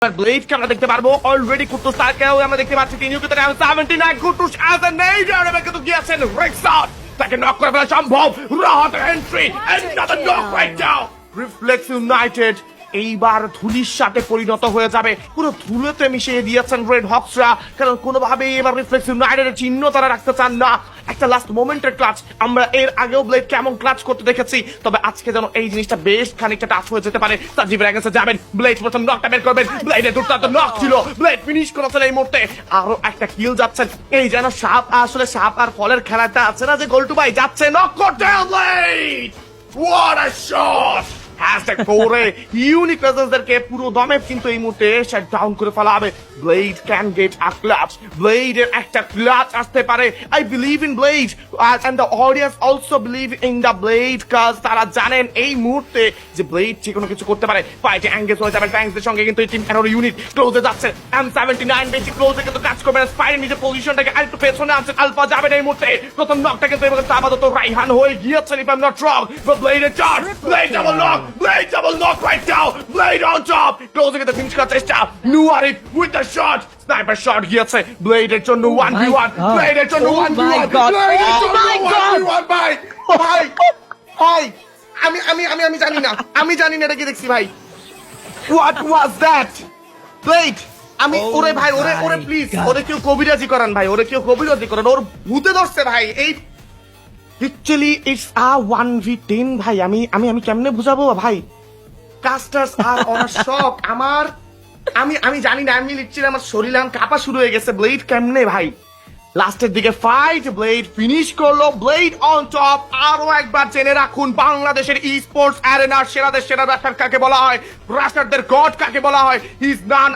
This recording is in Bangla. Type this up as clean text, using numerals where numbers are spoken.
ব্লেডকে আমরা দেখতে পারবো অলরেডি কুটুস তাকেও আমরা দেখতে পাচ্ছি তিনি কিন্তু 79 কুটুস অ্যাজ এ নেইজার এবং কিন্তু গিয়েছেন রেক্সাউট তাকে নক করে ফেলা সম্ভব Rahat entry another knock right down reflex United এইবার ধুলির সাথে পরিণত হয়ে যাবে পুরো ধুলোতে মিশিয়ে দিয়েছেন রেড হক্সরা কারণ কোনোভাবেই এবার রিফ্লেক্স ইউনাইটেডের চিহ্ন তারা রাখতে চান না একটা লাস্ট মোমেন্টের ক্লাচ আমরা এর আগেও ব্লেড কেমন ক্লাচ করতে দেখেছি তবে আজকে যেন এই জিনিসটা বেশ খানিকটা টাফ হয়ে যেতে পারে সাজিব রেগেন্সে যাবেন ব্লেড প্রথম নকটা বের করবেন ব্লেডের দুর্দান্ত নক ছিল ব্লেড ফিনিশ করেছেন এই মুহূর্তে আরো একটা কিল যাচ্ছেন এই যেন সাপ আসলে সাপ আর ফলের খেলাটা আছে না যে গোলটু ভাই যাচ্ছে নক করতে blade what a shot hashtag করে ইউনিক প্রেজেন্সদেরকে পুরো দমে কিন্তু এই মুহূর্তে শাট ডাউন করে ফেলা হবে blade can get a clutch ব্লেডের একটা ক্লাচ আসতে পারে I believe in blade and the audience also believe in the blade কাজ তারা জানেন এই মুহূর্তে যে ব্লেড যে কোনো কিছু করতে পারে ফাইটে এঙ্গেজ হয়ে যাবে ট্যাঙ্কসের সঙ্গে কিন্তু এই টিম এরোর ইউনিট ক্লোজে যাচ্ছে M79 বেশি ক্লোজে কিন্তু কাজ করবে না স্পাইরের নিজের পজিশনটাকে আরেকটু পেছনে আনছেন আলফা যাবেন এই মুহূর্তে প্রথম নকটা কিন্তু এবার আপাতত রাইহান হয়ে গিয়েছেন if I am not wrong but ব্লেডের charge blade double knock Blade double knock right down. Blade on top. Closing at the finish cut চেষ্টা Nuari with the shot. Sniper shot গিয়েছে Blade এর জন্য 1v1. Blade এর জন্য 1v1. Blade এর জন্য 1v1 ভাই ভাই আমি জানি না এটা কি দেখছি ভাই What was that? Blade আমি ওরে ভাই ওরে প্লিজ ওরে কেউ কবিরাজি করান ভাই ওরে কেউ কবিরাজি করান ওর ভূতে ধরছে ভাই এই Literally, it's a 1v10 ভাই আমি কেমনে বুঝাবো ভাই কাস্টার্স আর অন শক আমি জানি না আমি লিটারালি আমার শরীর কাঁপা শুরু হয়ে গেছে ব্লেড কেমনে ভাই লাস্টের দিকে ফাইট ব্লেড ফিনিশ করলো ব্লেড অন টপ আরো একবার জেনে রাখুন বাংলাদেশের ই স্পোর্টস অ্যারেনার সেরাদের সেরা ব্যাটার কাকে বলা হয় রাশারদের গড কাকে বলা হয় ইজ নান